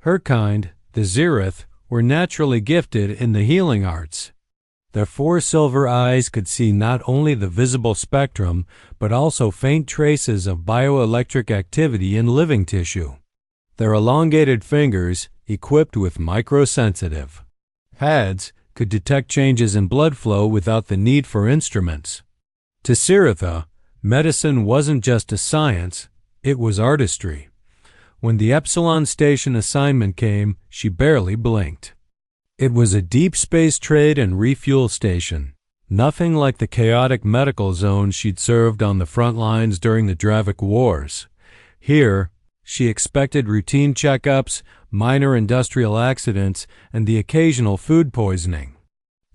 Her kind, the Zirith, were naturally gifted in the healing arts. Their 4 silver eyes could see not only the visible spectrum, but also faint traces of bioelectric activity in living tissue. Their elongated fingers, equipped with microsensitive pads, could detect changes in blood flow without the need for instruments. To Siritha, medicine wasn't just a science, it was artistry. When the Epsilon Station assignment came, she barely blinked. It was a deep space trade and refuel station, nothing like the chaotic medical zone she'd served on the front lines during the Dravik Wars. Here, she expected routine checkups, minor industrial accidents, and the occasional food poisoning.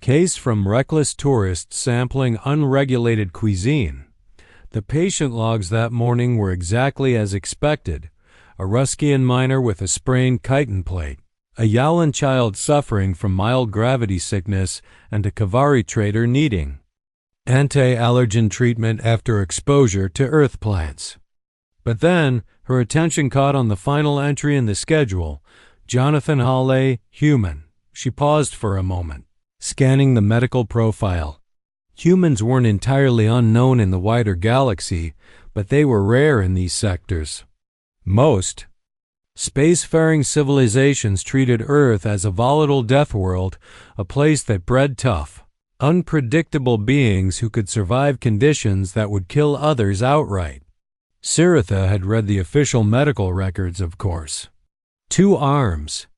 Case from reckless tourists sampling unregulated cuisine. The patient logs that morning were exactly as expected. A Ruskian miner with a sprained chitin plate, a Yalan child suffering from mild gravity sickness, and a Kavari trader needing anti-allergen treatment after exposure to earth plants. But then, her attention caught on the final entry in the schedule, Jonathan Hawley, human. She paused for a moment, scanning the medical profile. Humans weren't entirely unknown in the wider galaxy, but they were rare in these sectors. Most spacefaring civilizations treated Earth as a volatile death world, a place that bred tough, unpredictable beings who could survive conditions that would kill others outright. Siritha had read the official medical records, of course. 2 arms,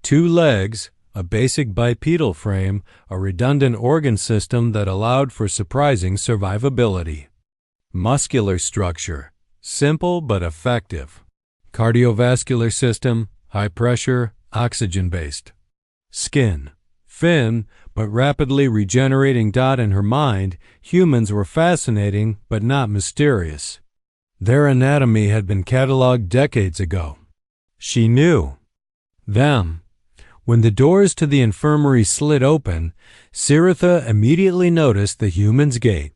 2 legs, a basic bipedal frame, a redundant organ system that allowed for surprising survivability. Muscular structure, simple but effective. Cardiovascular system, high pressure, oxygen-based. Skin, thin but rapidly regenerating. In her mind, humans were fascinating but not mysterious. Their anatomy had been cataloged decades ago. She knew them. When the doors to the infirmary slid open, Siritha immediately noticed the human's gait.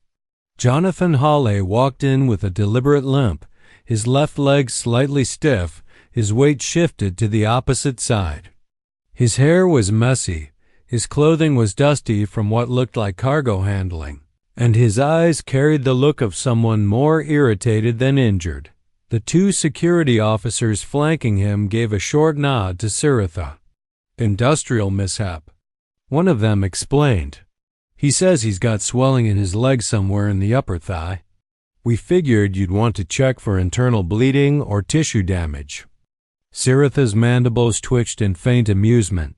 Jonathan Hawley walked in with a deliberate limp, his left leg slightly stiff, his weight shifted to the opposite side. His hair was messy, his clothing was dusty from what looked like cargo handling, and his eyes carried the look of someone more irritated than injured. The 2 security officers flanking him gave a short nod to Siritha. Industrial mishap, one of them explained. He says he's got swelling in his leg somewhere in the upper thigh. We figured you'd want to check for internal bleeding or tissue damage. Siritha's mandibles twitched in faint amusement.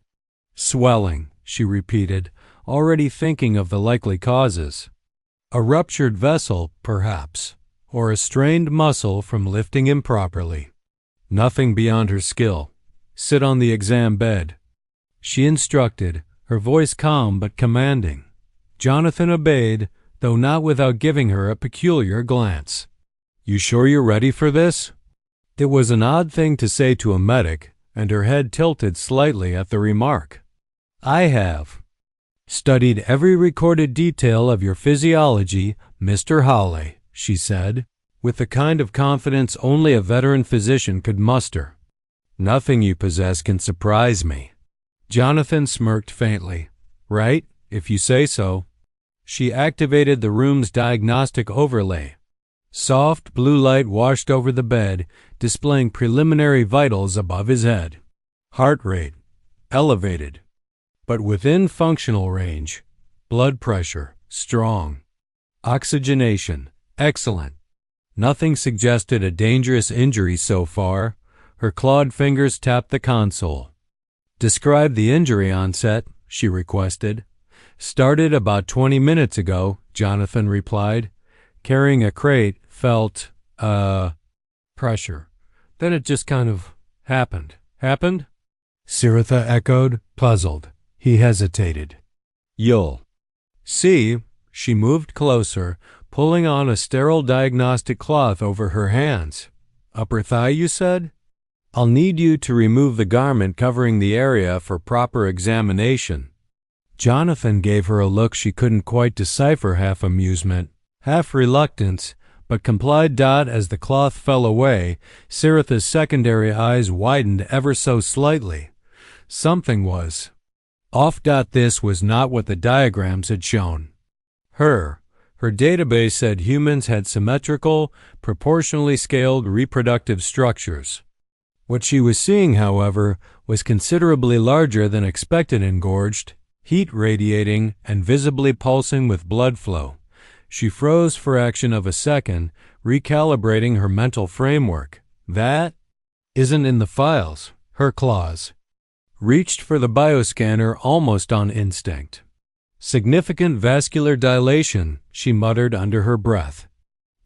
Swelling, she repeated, already thinking of the likely causes. A ruptured vessel, perhaps, or a strained muscle from lifting improperly. Nothing beyond her skill. Sit on the exam bed, she instructed, her voice calm but commanding. Jonathan obeyed, though not without giving her a peculiar glance. You sure you're ready for this? It was an odd thing to say to a medic, and her head tilted slightly at the remark. I have studied every recorded detail of your physiology, Mr. Hawley, she said, with the kind of confidence only a veteran physician could muster. Nothing you possess can surprise me. Jonathan smirked faintly. Right, if you say so. She activated the room's diagnostic overlay. Soft blue light washed over the bed, displaying preliminary vitals above his head. Heart rate, elevated, but within functional range. Blood pressure, strong. Oxygenation, excellent. Nothing suggested a dangerous injury so far. Her clawed fingers tapped the console. Describe the injury onset, she requested. Started about 20 minutes ago, Jonathan replied. Carrying a crate, felt, pressure. Then it just kind of happened. Happened? Siritha echoed, puzzled. He hesitated. You'll see. She moved closer, pulling on a sterile diagnostic cloth over her hands. Upper thigh, you said? I'll need you to remove the garment covering the area for proper examination. Jonathan gave her a look she couldn't quite decipher, half amusement, half reluctance, but complied. As the cloth fell away, Siritha's secondary eyes widened ever so slightly. Something was off. This was not what the diagrams had shown. Her database said humans had symmetrical, proportionally scaled reproductive structures. What she was seeing, however, was considerably larger than expected, engorged, heat radiating, and visibly pulsing with blood flow. She froze for action of a second, recalibrating her mental framework. That isn't in the files. Her claws reached for the bioscanner almost on instinct. Significant vascular dilation, she muttered under her breath.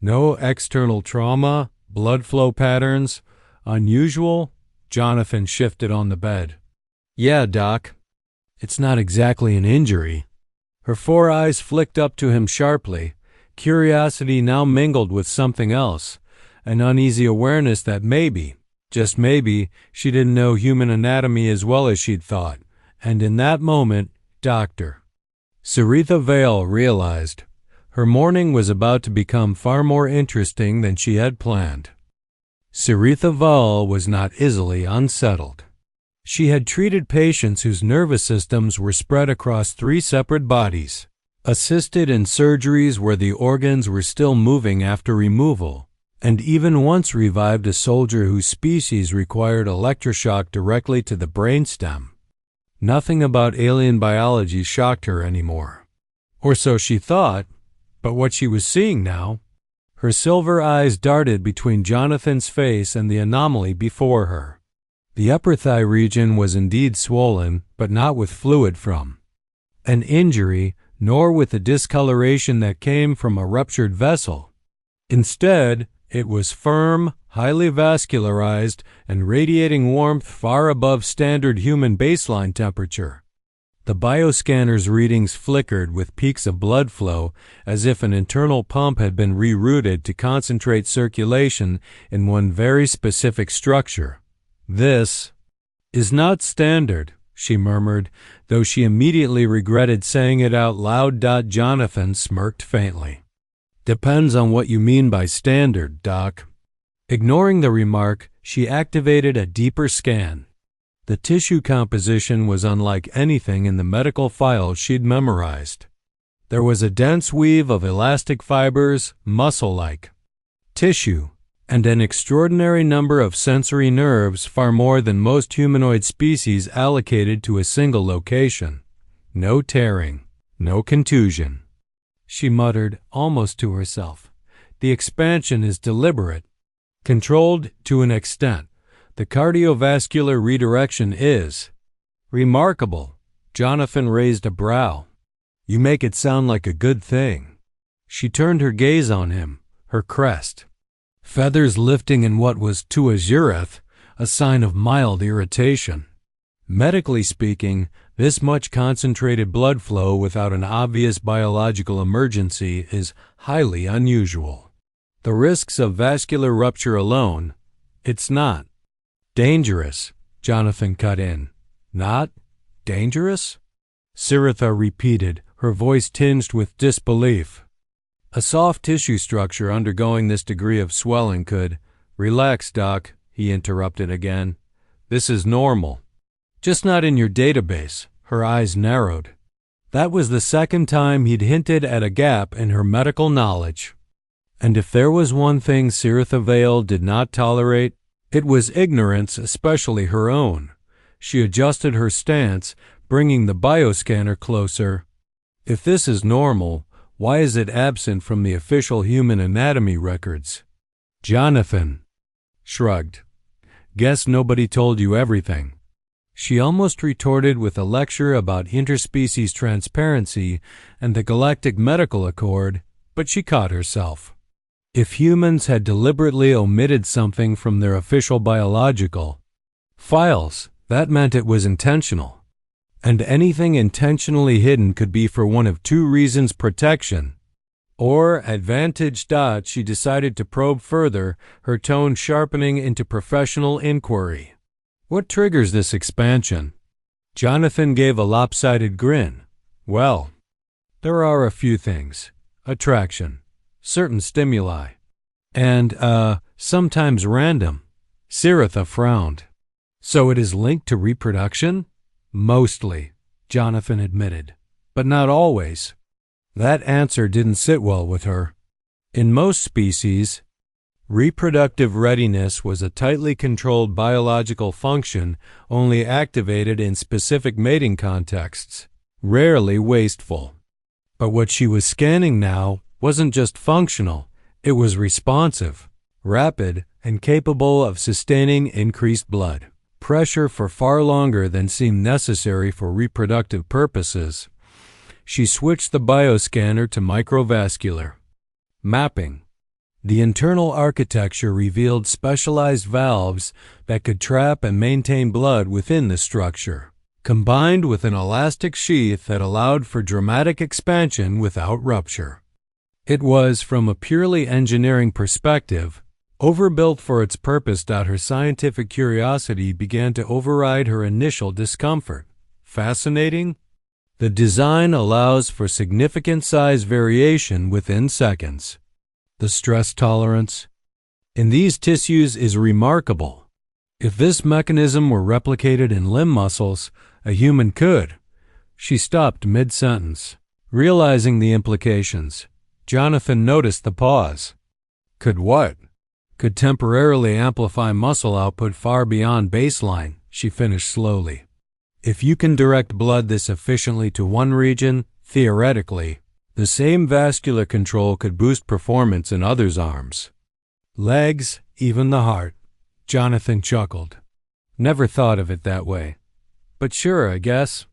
No external trauma, blood flow patterns. Unusual? Jonathan shifted on the bed. Yeah, Doc. It's not exactly an injury. Her four eyes flicked up to him sharply, curiosity now mingled with something else, an uneasy awareness that maybe, just maybe, she didn't know human anatomy as well as she'd thought. And in that moment, Dr. Siritha Vale realized her morning was about to become far more interesting than she had planned. Siritha Vale was not easily unsettled. She had treated patients whose nervous systems were spread across 3 separate bodies, assisted in surgeries where the organs were still moving after removal, and even once revived a soldier whose species required electroshock directly to the brainstem. Nothing about alien biology shocked her anymore. Or so she thought, but what she was seeing now, her silver eyes darted between Jonathan's face and the anomaly before her. The upper thigh region was indeed swollen, but not with fluid from an injury, nor with the discoloration that came from a ruptured vessel. Instead, it was firm, highly vascularized, and radiating warmth far above standard human baseline temperature. The bioscanner's readings flickered with peaks of blood flow, as if an internal pump had been rerouted to concentrate circulation in one very specific structure. This is not standard, she murmured, though she immediately regretted saying it out loud. Jonathan smirked faintly. Depends on what you mean by standard, Doc. Ignoring the remark, she activated a deeper scan. The tissue composition was unlike anything in the medical files she'd memorized. There was a dense weave of elastic fibers, muscle-like tissue, and an extraordinary number of sensory nerves, far more than most humanoid species allocated to a single location. No tearing, no contusion. She muttered, almost to herself. The expansion is deliberate, controlled to an extent. The cardiovascular redirection is remarkable. Jonathan raised a brow. You make it sound like a good thing. She turned her gaze on him, her crest feathers lifting in what was to a Xerath a sign of mild irritation. Medically speaking, this much concentrated blood flow without an obvious biological emergency is highly unusual. The risks of vascular rupture alone, it's not dangerous, Jonathan cut in. Not dangerous? Siritha repeated, her voice tinged with disbelief. A soft tissue structure undergoing this degree of swelling could— Relax, Doc, he interrupted again. This is normal. Just not in your database. Her eyes narrowed. That was the second time he'd hinted at a gap in her medical knowledge. And if there was one thing Siritha Vale did not tolerate, it was ignorance, especially her own. She adjusted her stance, bringing the bioscanner closer. If this is normal, why is it absent from the official human anatomy records? Jonathan shrugged. Guess nobody told you everything. She almost retorted with a lecture about interspecies transparency and the Galactic Medical Accord, but she caught herself. If humans had deliberately omitted something from their official biological files, that meant it was intentional. And anything intentionally hidden could be for one of 2 reasons: protection or advantage. She decided to probe further, her tone sharpening into professional inquiry. What triggers this expansion? Jonathan gave a lopsided grin. Well, there are a few things. Attraction, certain stimuli, And, sometimes random. Siritha frowned. So it is linked to reproduction? Mostly, Jonathan admitted. But not always. That answer didn't sit well with her. In most species, reproductive readiness was a tightly controlled biological function only activated in specific mating contexts, rarely wasteful. But what she was scanning now wasn't just functional, it was responsive, rapid, and capable of sustaining increased blood pressure for far longer than seemed necessary for reproductive purposes. She switched the bioscanner to microvascular mapping. The internal architecture revealed specialized valves that could trap and maintain blood within the structure, combined with an elastic sheath that allowed for dramatic expansion without rupture. It was, from a purely engineering perspective, overbuilt for its purpose. Her scientific curiosity began to override her initial discomfort. Fascinating? The design allows for significant size variation within seconds. The stress tolerance in these tissues is remarkable. If this mechanism were replicated in limb muscles, a human could. She stopped mid-sentence, realizing the implications. Jonathan noticed the pause. Could what? Could temporarily amplify muscle output far beyond baseline, she finished slowly. If you can direct blood this efficiently to one region, theoretically, the same vascular control could boost performance in others' arms, legs, even the heart. Jonathan chuckled. Never thought of it that way. But sure, I guess.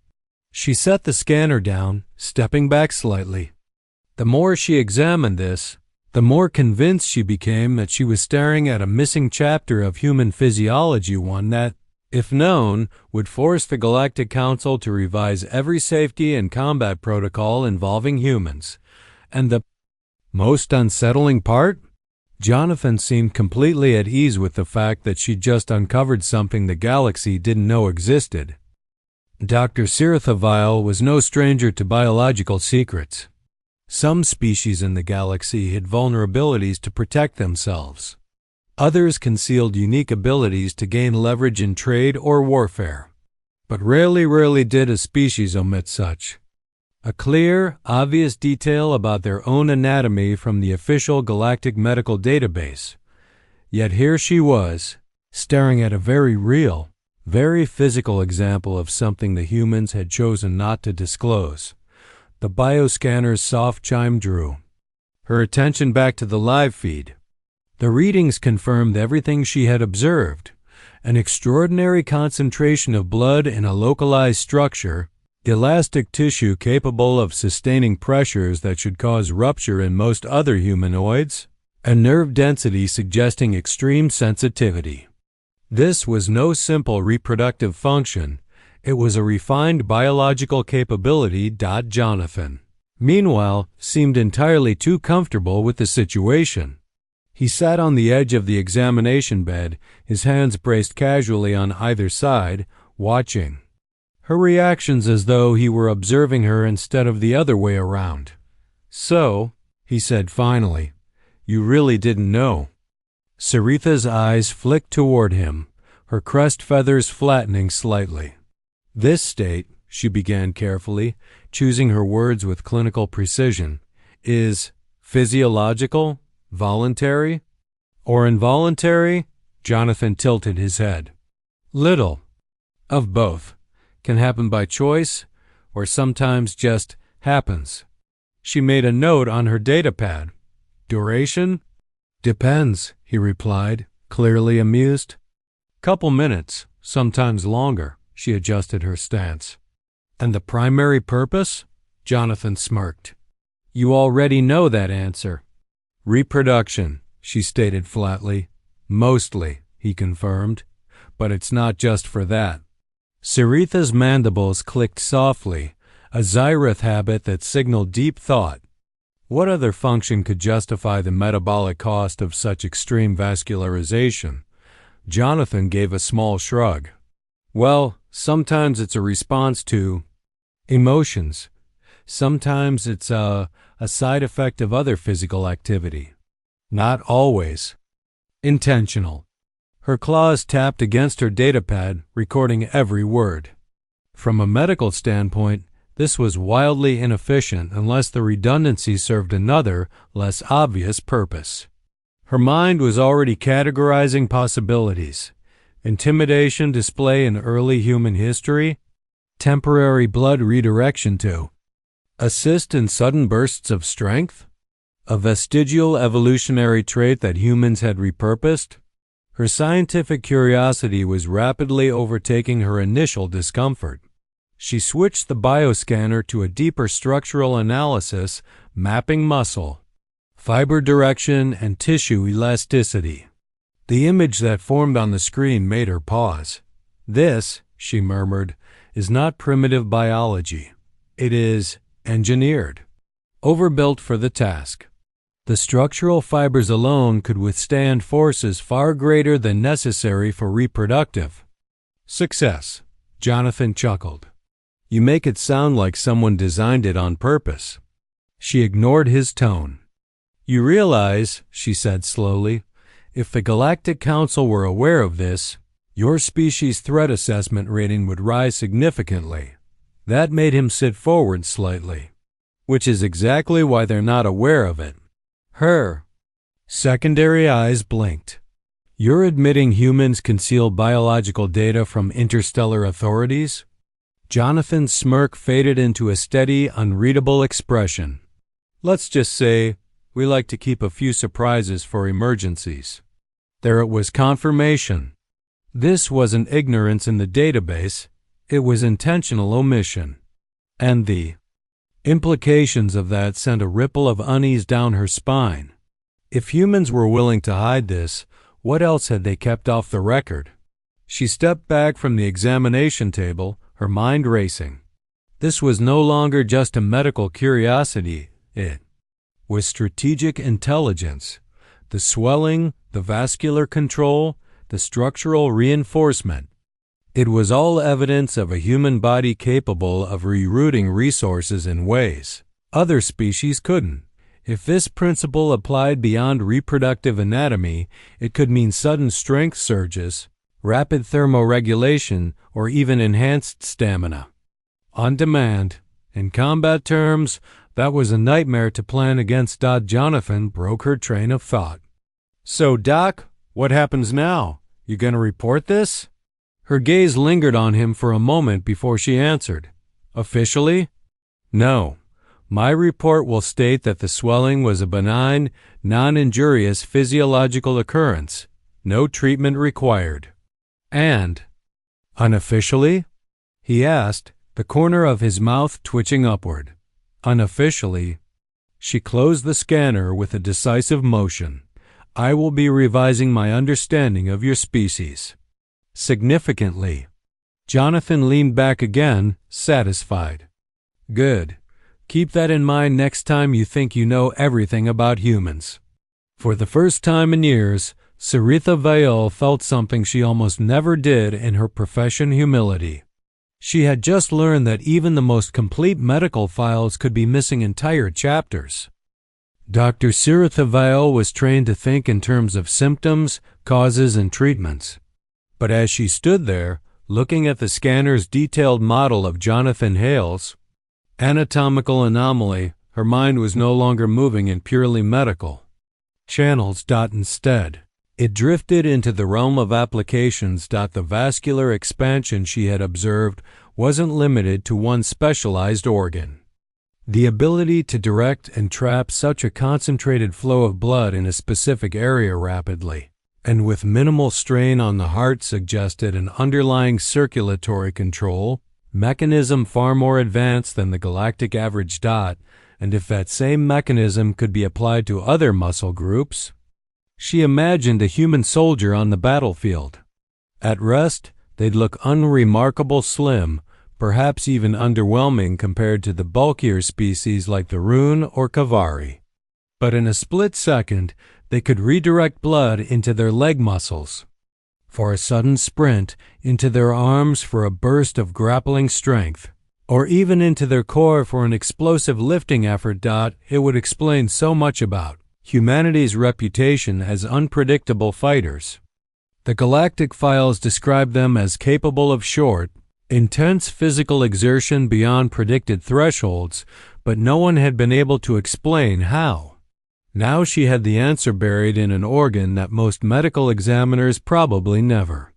She set the scanner down, stepping back slightly. The more she examined this, the more convinced she became that she was staring at a missing chapter of human physiology, one that, if known, would force the Galactic Council to revise every safety and combat protocol involving humans. And the most unsettling part? Jonathan seemed completely at ease with the fact that she'd just uncovered something the galaxy didn't know existed. Dr. Siritha Vile was no stranger to biological secrets. Some species in the galaxy hid vulnerabilities to protect themselves. Others concealed unique abilities to gain leverage in trade or warfare. But rarely did a species omit such. A clear, obvious detail about their own anatomy from the official Galactic Medical Database. Yet here she was, staring at a very real, very physical example of something the humans had chosen not to disclose. The bioscanner's soft chime drew her attention back to the live feed. The readings confirmed everything she had observed, an extraordinary concentration of blood in a localized structure, elastic tissue capable of sustaining pressures that should cause rupture in most other humanoids, and nerve density suggesting extreme sensitivity. This was no simple reproductive function. It was a refined biological capability. Jonathan, meanwhile, seemed entirely too comfortable with the situation. He sat on the edge of the examination bed, his hands braced casually on either side, watching her reactions as though he were observing her instead of the other way around. So, he said finally, you really didn't know. Siritha's eyes flicked toward him, her crest feathers flattening slightly. This state, she began carefully, choosing her words with clinical precision, is physiological, voluntary, or involuntary? Jonathan tilted his head. Little of both. Can happen by choice, or sometimes just happens. She made a note on her datapad. Duration? Depends, he replied, clearly amused. Couple minutes, sometimes longer. She adjusted her stance. And the primary purpose? Jonathan smirked. You already know that answer. Reproduction, she stated flatly. Mostly, he confirmed. But it's not just for that. Siritha's mandibles clicked softly, a Zyrith habit that signaled deep thought. What other function could justify the metabolic cost of such extreme vascularization? Jonathan gave a small shrug. Well, sometimes it's a response to emotions. Sometimes it's a side effect of other physical activity. Not always. Intentional. Her claws tapped against her datapad, recording every word. From a medical standpoint, this was wildly inefficient unless the redundancy served another, less obvious purpose. Her mind was already categorizing possibilities. Intimidation display in early human history, temporary blood redirection to assist in sudden bursts of strength, a vestigial evolutionary trait that humans had repurposed. Her scientific curiosity was rapidly overtaking her initial discomfort. She switched the bioscanner to a deeper structural analysis, mapping muscle, fiber direction, and tissue elasticity. The image that formed on the screen made her pause. "This," she murmured, "is not primitive biology. It is engineered, overbuilt for the task." The structural fibers alone could withstand forces far greater than necessary for reproductive success. Jonathan chuckled. "You make it sound like someone designed it on purpose." She ignored his tone. "You realize," she said slowly, "if the Galactic Council were aware of this, your species' threat assessment rating would rise significantly." That made him sit forward slightly. "Which is exactly why they're not aware of it." Her secondary eyes blinked. "You're admitting humans conceal biological data from interstellar authorities?" Jonathan's smirk faded into a steady, unreadable expression. "Let's just say we like to keep a few surprises for emergencies." There it was, confirmation. This wasn't ignorance in the database, it was intentional omission. And the implications of that sent a ripple of unease down her spine. If humans were willing to hide this, what else had they kept off the record? She stepped back from the examination table, her mind racing. This was no longer just a medical curiosity, it was strategic intelligence. The swelling, the vascular control, the structural reinforcement. It was all evidence of a human body capable of rerouting resources in ways other species couldn't. If this principle applied beyond reproductive anatomy, it could mean sudden strength surges, rapid thermoregulation, or even enhanced stamina. On demand. In combat terms, that was a nightmare to plan against. Jonathan broke her train of thought. "So, Doc, what happens now? You gonna report this?" Her gaze lingered on him for a moment before she answered. "Officially? No. My report will state that the swelling was a benign, non-injurious physiological occurrence. No treatment required." "And unofficially?" he asked, the corner of his mouth twitching upward. "Unofficially," she closed the scanner with a decisive motion, "I will be revising my understanding of your species. Significantly." Jonathan leaned back again, satisfied. "Good. Keep that in mind next time you think you know everything about humans." For the first time in years, Saritha Vayol felt something she almost never did in her profession: humility. She had just learned that even the most complete medical files could be missing entire chapters. Dr. Saritha Vayol was trained to think in terms of symptoms, causes, and treatments. But as she stood there, looking at the scanner's detailed model of Jonathan Hale's anatomical anomaly, her mind was no longer moving in purely medical channels. Instead, it drifted into the realm of applications. The vascular expansion she had observed wasn't limited to one specialized organ. The ability to direct and trap such a concentrated flow of blood in a specific area rapidly and with minimal strain on the heart suggested an underlying circulatory control mechanism far more advanced than the galactic average. And if that same mechanism could be applied to other muscle groups, she imagined a human soldier on the battlefield. At rest, they'd look unremarkable slim, perhaps even underwhelming compared to the bulkier species like the Rune or Kavari. But in a split second, they could redirect blood into their leg muscles, for a sudden sprint, into their arms for a burst of grappling strength, or even into their core for an explosive lifting effort. It would explain so much about humanity's reputation as unpredictable fighters. The galactic files described them as capable of short, intense physical exertion beyond predicted thresholds, but no one had been able to explain how. Now she had the answer buried in an organ that most medical examiners probably never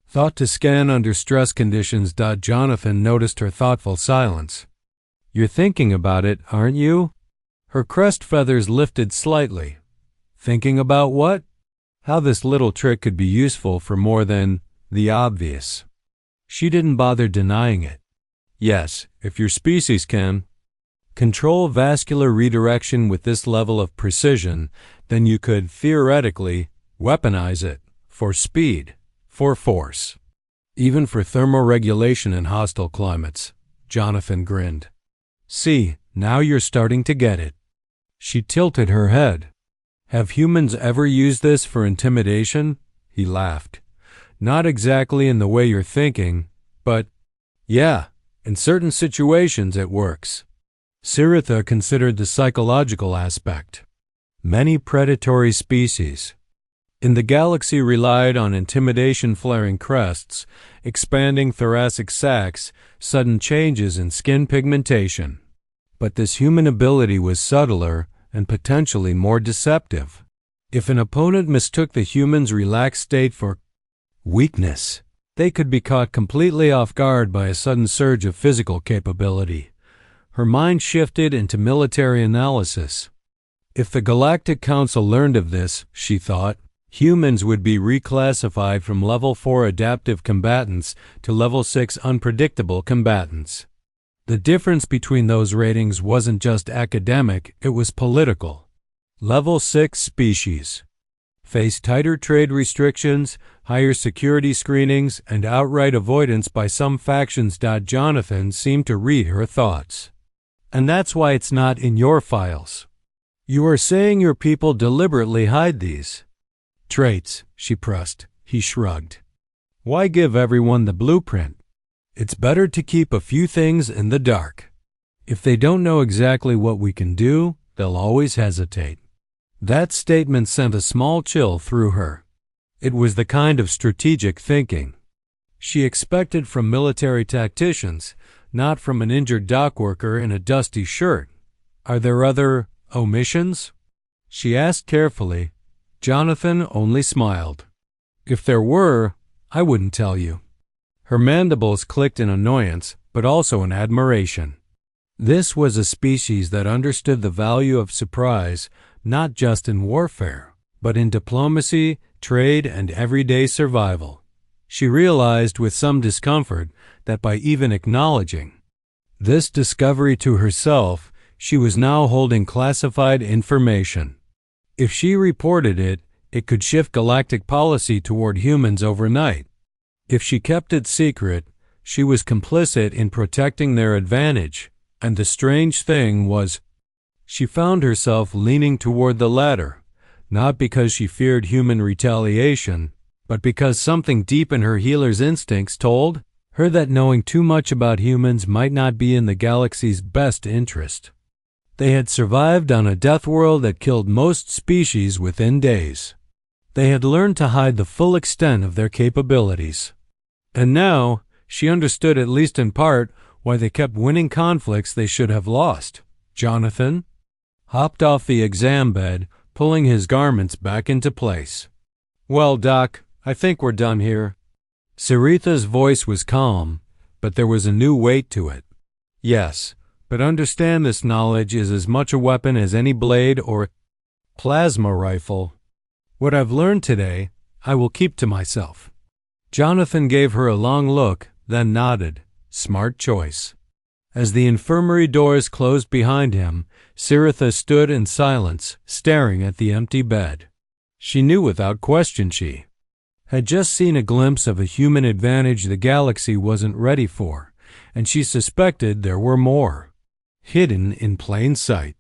thought to scan under stress conditions. Jonathan noticed her thoughtful silence. "You're thinking about it, aren't you?" Her crest feathers lifted slightly. "Thinking about what?" How this little trick could be useful for more than the obvious. She didn't bother denying it. "Yes, if your species can control vascular redirection with this level of precision, then you could, theoretically, weaponize it for speed, for force, even for thermoregulation in hostile climates." Jonathan grinned. "See, now you're starting to get it." She tilted her head. "Have humans ever used this for intimidation?" He laughed. "Not exactly in the way you're thinking, but yeah, in certain situations it works." Siritha considered the psychological aspect. Many predatory species in the galaxy relied on intimidation, flaring crests, expanding thoracic sacs, sudden changes in skin pigmentation. But this human ability was subtler and potentially more deceptive. If an opponent mistook the human's relaxed state for weakness, they could be caught completely off guard by a sudden surge of physical capability. Her mind shifted into military analysis. If the Galactic Council learned of this, she thought, humans would be reclassified from Level 4 adaptive combatants to Level 6 unpredictable combatants. The difference between those ratings wasn't just academic, it was political. Level 6 species face tighter trade restrictions, higher security screenings, and outright avoidance by some factions. Jonathan seemed to read her thoughts. "And that's why it's not in your files. You are saying your people deliberately hide these traits," she pressed. He shrugged. "Why give everyone the blueprint? It's better to keep a few things in the dark. If they don't know exactly what we can do, they'll always hesitate." That statement sent a small chill through her. It was the kind of strategic thinking she expected from military tacticians, not from an injured dockworker in a dusty shirt. "Are there other omissions?" she asked carefully. Jonathan only smiled. "If there were, I wouldn't tell you." Her mandibles clicked in annoyance, but also in admiration. This was a species that understood the value of surprise, not just in warfare, but in diplomacy, trade, and everyday survival. She realized with some discomfort that by even acknowledging this discovery to herself, she was now holding classified information. If she reported it, it could shift galactic policy toward humans overnight. If she kept it secret, she was complicit in protecting their advantage, and the strange thing was, she found herself leaning toward the latter, not because she feared human retaliation, but because something deep in her healer's instincts told her that knowing too much about humans might not be in the galaxy's best interest. They had survived on a death world that killed most species within days. They had learned to hide the full extent of their capabilities. And now, she understood at least in part why they kept winning conflicts they should have lost. Jonathan hopped off the exam bed, pulling his garments back into place. "Well, Doc, I think we're done here." Siritha's voice was calm, but there was a new weight to it. "Yes, but understand this knowledge is as much a weapon as any blade or plasma rifle. What I've learned today, I will keep to myself." Jonathan gave her a long look, then nodded. Smart choice. As the infirmary doors closed behind him, Siritha stood in silence, staring at the empty bed. She knew without question she had just seen a glimpse of a human advantage the galaxy wasn't ready for, and she suspected there were more, hidden in plain sight.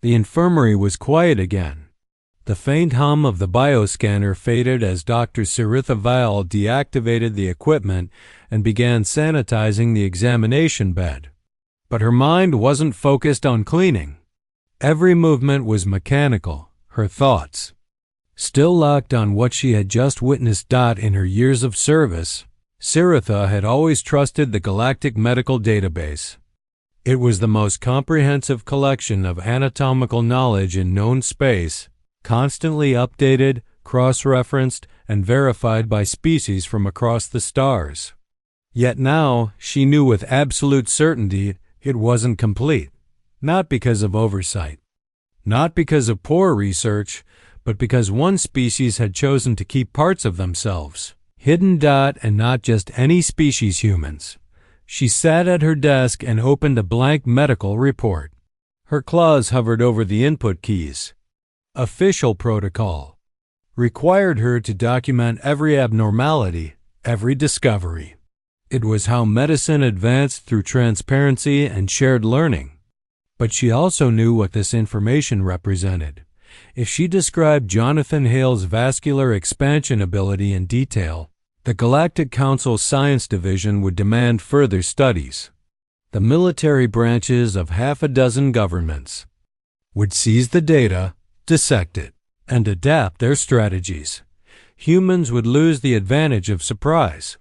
The infirmary was quiet again. The faint hum of the bioscanner faded as Dr. Siritha Val deactivated the equipment and began sanitizing the examination bed. But her mind wasn't focused on cleaning. Every movement was mechanical, her thoughts. Still locked on what she had just witnessed. In her years of service, Siritha had always trusted the Galactic Medical Database. It was the most comprehensive collection of anatomical knowledge in known space, constantly updated, cross-referenced, and verified by species from across the stars. Yet now she knew with absolute certainty it wasn't complete, not because of oversight, not because of poor research, but because one species had chosen to keep parts of themselves hidden. And not just any species, humans. She sat at her desk and opened a blank medical report. Her claws hovered over the input keys. Official protocol required her to document every abnormality, every discovery. It was how medicine advanced through transparency and shared learning. But she also knew what this information represented. If she described Jonathan Hale's vascular expansion ability in detail, the Galactic Council's Science Division would demand further studies. The military branches of half a dozen governments would seize the data, dissect it, and adapt their strategies. Humans would lose the advantage of surprise.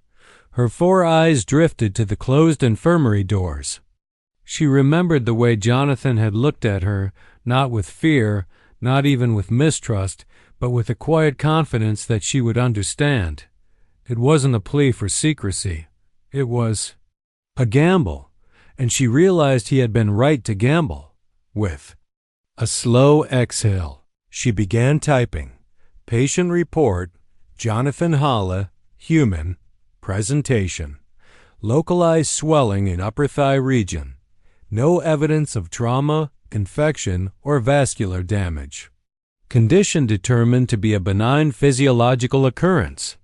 Her 4 eyes drifted to the closed infirmary doors. She remembered the way Jonathan had looked at her, not with fear, not even with mistrust, but with a quiet confidence that she would understand. It wasn't a plea for secrecy. It was a gamble, and she realized he had been right to gamble. With a slow exhale, she began typing. Patient report, Jonathan Halle, human, presentation. Localized swelling in upper thigh region. No evidence of trauma, infection, or vascular damage. Condition determined to be a benign physiological occurrence.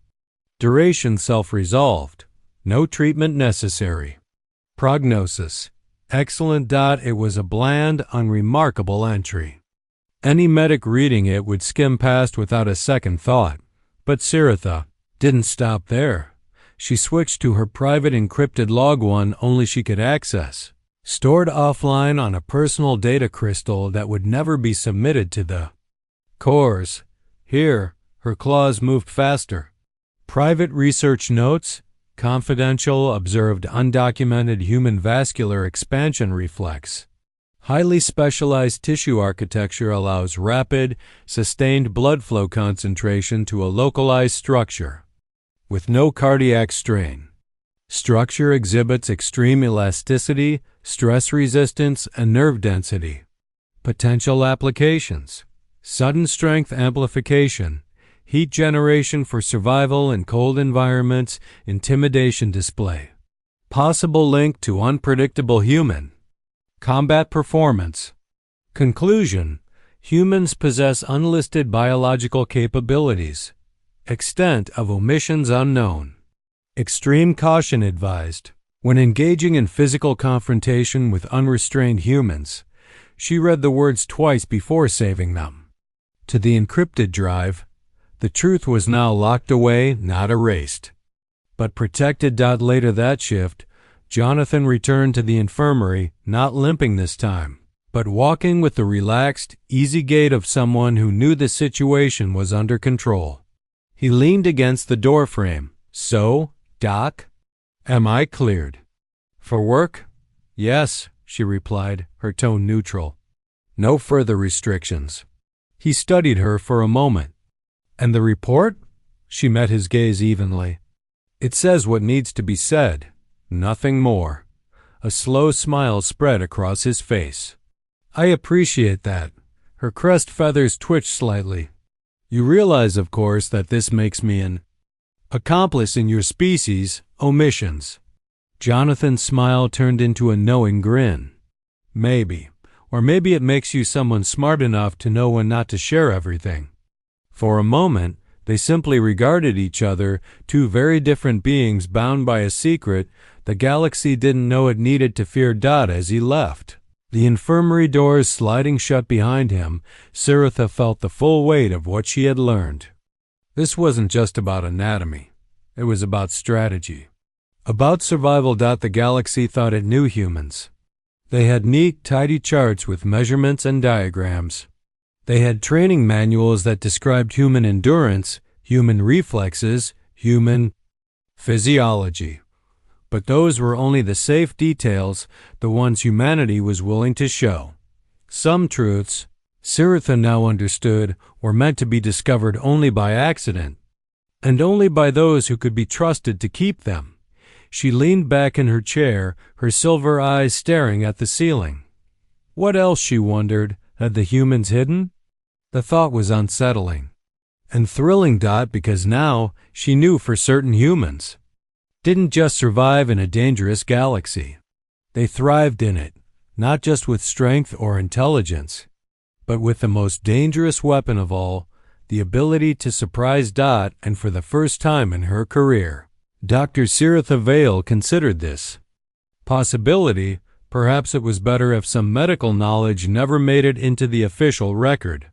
Duration self-resolved. No treatment necessary. Prognosis. Excellent. It was a bland, unremarkable entry. Any medic reading it would skim past without a second thought. But Siritha didn't stop there. She switched to her private encrypted log, one only she could access, stored offline on a personal data crystal that would never be submitted to the cores. Here, her claws moved faster. Private research notes, confidential, observed, undocumented human vascular expansion reflex. Highly specialized tissue architecture allows rapid, sustained blood flow concentration to a localized structure, with no cardiac strain. Structure exhibits extreme elasticity, stress resistance, and nerve density. Potential applications: sudden strength amplification, heat generation for survival in cold environments, intimidation display. Possible link to unpredictable human combat performance. Conclusion: humans possess unlisted biological capabilities. Extent of omissions unknown. Extreme caution advised. When engaging in physical confrontation with unrestrained humans, she read the words twice before saving them. To the encrypted drive, the truth was now locked away, not erased, but protected. Later that shift, Jonathan returned to the infirmary, not limping this time, but walking with the relaxed, easy gait of someone who knew the situation was under control. He leaned against the doorframe. So, Doc, am I cleared? For work? Yes, she replied, her tone neutral. No further restrictions. He studied her for a moment. And the report? She met his gaze evenly. It says what needs to be said. Nothing more. A slow smile spread across his face. I appreciate that. Her crest feathers twitched slightly. You realize, of course, that this makes me an accomplice in your species' omissions. Jonathan's smile turned into a knowing grin. Maybe. Or maybe it makes you someone smart enough to know when not to share everything. For a moment, they simply regarded each other, two very different beings bound by a secret the galaxy didn't know it needed to fear. As he left, the infirmary doors sliding shut behind him, Siritha felt the full weight of what she had learned. This wasn't just about anatomy. It was about strategy. About survival. The galaxy thought it knew humans. They had neat, tidy charts with measurements and diagrams. They had training manuals that described human endurance, human reflexes, human physiology. But those were only the safe details, the ones humanity was willing to show. Some truths, Siritha now understood, were meant to be discovered only by accident, and only by those who could be trusted to keep them. She leaned back in her chair, her silver eyes staring at the ceiling. What else, she wondered, had the humans hidden? The thought was unsettling and thrilling, because now she knew for certain humans didn't just survive in a dangerous galaxy. They thrived in it, not just with strength or intelligence, but with the most dangerous weapon of all, the ability to surprise Dot, and for the first time in her career. Dr. Siritha Vale considered this possibility. Perhaps it was better if some medical knowledge never made it into the official record.